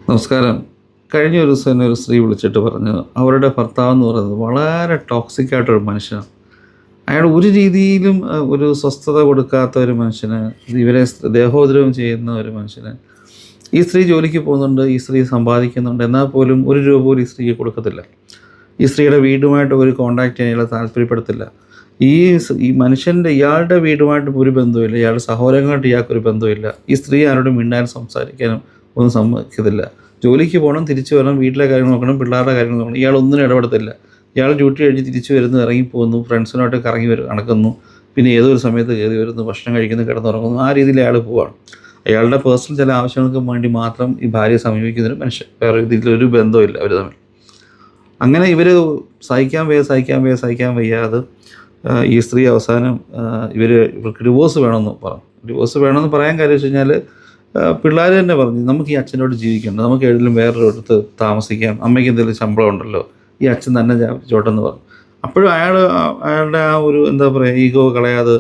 നമസ്കാരം. കഴിഞ്ഞ ഒരു ദിവസം എന്നെ ഒരു സ്ത്രീ വിളിച്ചിട്ട് പറഞ്ഞു, അവരുടെ ഭർത്താവെന്ന് പറയുന്നത് വളരെ ടോക്സിക് ആയിട്ടൊരു മനുഷ്യനാണ്. അയാൾ ഒരു രീതിയിലും ഒരു സ്വസ്ഥത കൊടുക്കാത്ത ഒരു മനുഷ്യന്, ഇവരെ ദേഹോപദ്രവം ചെയ്യുന്ന ഒരു മനുഷ്യന്. ഈ സ്ത്രീ ജോലിക്ക് പോകുന്നുണ്ട്, ഈ സ്ത്രീ സമ്പാദിക്കുന്നുണ്ട്, എന്നാൽ പോലും ഒരു രൂപ പോലും ഈ സ്ത്രീക്ക് കൊടുക്കത്തില്ല. ഈ സ്ത്രീയുടെ വീടുമായിട്ട് ഒരു കോൺടാക്റ്റ് ചെയ്യാൻ ഇയാളെ താല്പര്യപ്പെടുത്തില്ല. ഈ മനുഷ്യൻ്റെ ഇയാളുടെ വീടുമായിട്ടും ഒരു ബന്ധവുമില്ല, ഇയാളുടെ സഹോദരങ്ങളായിട്ട് ഇയാൾക്കൊരു ബന്ധവുമില്ല. ഈ സ്ത്രീ ആരോടും മിണ്ടാനും സംസാരിക്കാനും ഒന്നും സമ്മതിക്കത്തില്ല. ജോലിക്ക് പോകണം, തിരിച്ചു വരണം, വീട്ടിലെ കാര്യങ്ങൾ നോക്കണം, പിള്ളേരുടെ കാര്യങ്ങൾ നോക്കണം. ഇയാളൊന്നിനും ഇടപെടത്തില്ല. ഇയാൾ ഡ്യൂട്ടി കഴിഞ്ഞ് തിരിച്ചു വരുന്നു, ഇറങ്ങിപ്പോകുന്നു, ഫ്രണ്ട്സിനായിട്ട് കറങ്ങി നടക്കുന്നു, പിന്നെ ഏതോ ഒരു സമയത്ത് കയറി വരുന്നു, ഭക്ഷണം കഴിക്കുന്നു, കിടന്നുറങ്ങുന്നു. ആ രീതിയിൽ അയാൾ പോവാണ്. അയാളുടെ പേഴ്സണൽ ചില ആവശ്യങ്ങൾക്ക് വേണ്ടി മാത്രം ഈ ഭാര്യയെ സമീപിക്കുന്നൊരു മനുഷ്യൻ. വേറെ ഇതിലൊരു ബന്ധമില്ല അവർ തമ്മിൽ. അങ്ങനെ ഇവർ സഹിക്കാൻ വയ്യാതെ ഈ സ്ത്രീ അവസാനം ഇവർക്ക് ഡിവോഴ്സ് വേണമെന്ന് പറഞ്ഞു. ഡിവോഴ്സ് വേണമെന്ന് പറയാൻ കാര്യം വെച്ച് കഴിഞ്ഞാൽ, പിള്ളേർ തന്നെ പറഞ്ഞു, നമുക്ക് ഈ അച്ഛനോട് ജീവിക്കണ്ട, നമുക്ക് എവിടെയെങ്കിലും വേറൊരിടത്ത് താമസിക്കാം, അമ്മയ്ക്ക് എന്തെങ്കിലും ശമ്പളം ഉണ്ടല്ലോ, ഈ അച്ഛൻ തന്നെ ചോട്ടെന്ന് പറഞ്ഞു. അപ്പോഴും അയാളുടെ ആ ഒരു എന്താ പറയുക, ഈഗോ കളയാതെ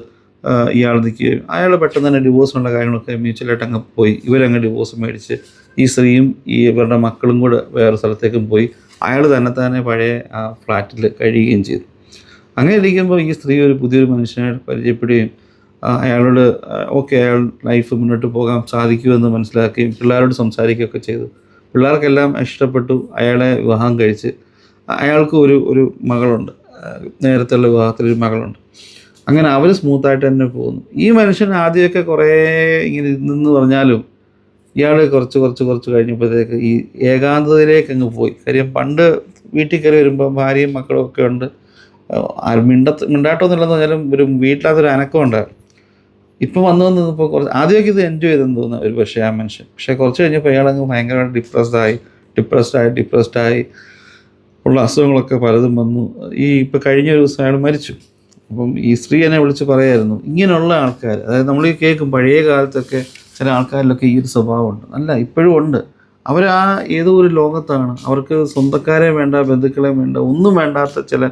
ഇയാൾ നിൽക്കുകയും അയാൾ പെട്ടെന്ന് തന്നെ ഡിവോഴ്സിനുള്ള കാര്യങ്ങളൊക്കെ മ്യൂച്വലായിട്ട് അങ്ങ് പോയി. ഇവരങ്ങ് ഡിവോഴ്സ് മേടിച്ച് ഈ സ്ത്രീയും ഇവരുടെ മക്കളും കൂടെ വേറെ സ്ഥലത്തേക്കും പോയി. അയാൾ തന്നെ പഴയ ആ ഫ്ലാറ്റിൽ കഴിയുകയും ചെയ്തു. അങ്ങനെ ഇരിക്കുമ്പോൾ ഈ സ്ത്രീ ഒരു പുതിയൊരു മനുഷ്യനെ പരിചയപ്പെടുകയും അയാളോട് അയാൾ ലൈഫ് മുന്നോട്ട് പോകാൻ സാധിക്കുമെന്ന് മനസ്സിലാക്കുകയും പിള്ളേരോട് സംസാരിക്കുകയൊക്കെ ചെയ്തു. പിള്ളേർക്കെല്ലാം ഇഷ്ടപ്പെട്ടു. അയാളെ വിവാഹം കഴിച്ച് അയാൾക്ക് ഒരു മകളുണ്ട്. നേരത്തെയുള്ള വിവാഹത്തിലൊരു മകളുണ്ട്. അങ്ങനെ അവർ സ്മൂത്തായിട്ട് തന്നെ പോകുന്നു. ഈ മനുഷ്യൻ ആദ്യമൊക്കെ കുറേ ഇങ്ങനെ നിന്ന് പറഞ്ഞാലും ഇയാൾ കുറച്ച് കഴിഞ്ഞപ്പോഴത്തേക്ക് ഈ ഏകാന്തതയിലേക്ക് അങ്ങ് പോയി. കാര്യം പണ്ട് വീട്ടിൽ കയറി വരുമ്പോൾ ഭാര്യയും മക്കളും ഒക്കെ ഉണ്ട്, മിണ്ടാട്ടമൊന്നുമില്ലെന്ന് പറഞ്ഞാലും ഒരു വീട്ടിലകത്തൊരു അനക്കം ഉണ്ടായിരുന്നു. ഇപ്പം വന്നപ്പോൾ ആദ്യമൊക്കെ ഇത് എൻജോയ് ചെയ്തെന്ന് തോന്നുന്നു ഒരു പക്ഷേ ആ മനുഷ്യൻ. പക്ഷേ കുറച്ച് കഴിഞ്ഞപ്പോൾ അയാളങ്ങ് ഭയങ്കരമായിട്ട് ഡിപ്രസ്ഡായി ഉള്ള അസുഖങ്ങളൊക്കെ പലതും വന്നു. ഇപ്പം കഴിഞ്ഞ ഒരു ദിവസം അയാൾ മരിച്ചു. അപ്പം ഈ സ്ത്രീ എന്നെ വിളിച്ച് പറയായിരുന്നു, ഇങ്ങനെയുള്ള ആൾക്കാർ, അതായത് നമ്മൾ ഈ കേൾക്കും പഴയ കാലത്തൊക്കെ ചില ആൾക്കാരിലൊക്കെ ഈ ഒരു സ്വഭാവമുണ്ട്, അല്ല ഇപ്പോഴും ഉണ്ട്. ഏതോ ഒരു ലോകത്താണ്. അവർക്ക് സ്വന്തക്കാരെ വേണ്ട, ബന്ധുക്കളെ വേണ്ട, ഒന്നും വേണ്ടാത്ത ചില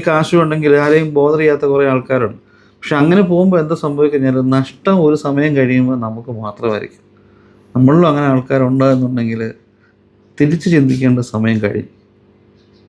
കാശുണ്ടെങ്കിൽ ആരെയും ബോധർ ചെയ്യാത്ത കുറേ ആൾക്കാരുണ്ട്. പക്ഷെ അങ്ങനെ പോകുമ്പോൾ എന്താ സംഭവിക്കുന്നത്, നഷ്ടം ഒരു സമയം കഴിയുമ്പോൾ നമുക്ക് മാത്രമായിരിക്കും. നമ്മളിലും അങ്ങനെ ആൾക്കാരുണ്ടോ എന്നുണ്ടെങ്കിൽ തിരിച്ച് ചിന്തിക്കേണ്ട സമയം കഴിഞ്ഞു.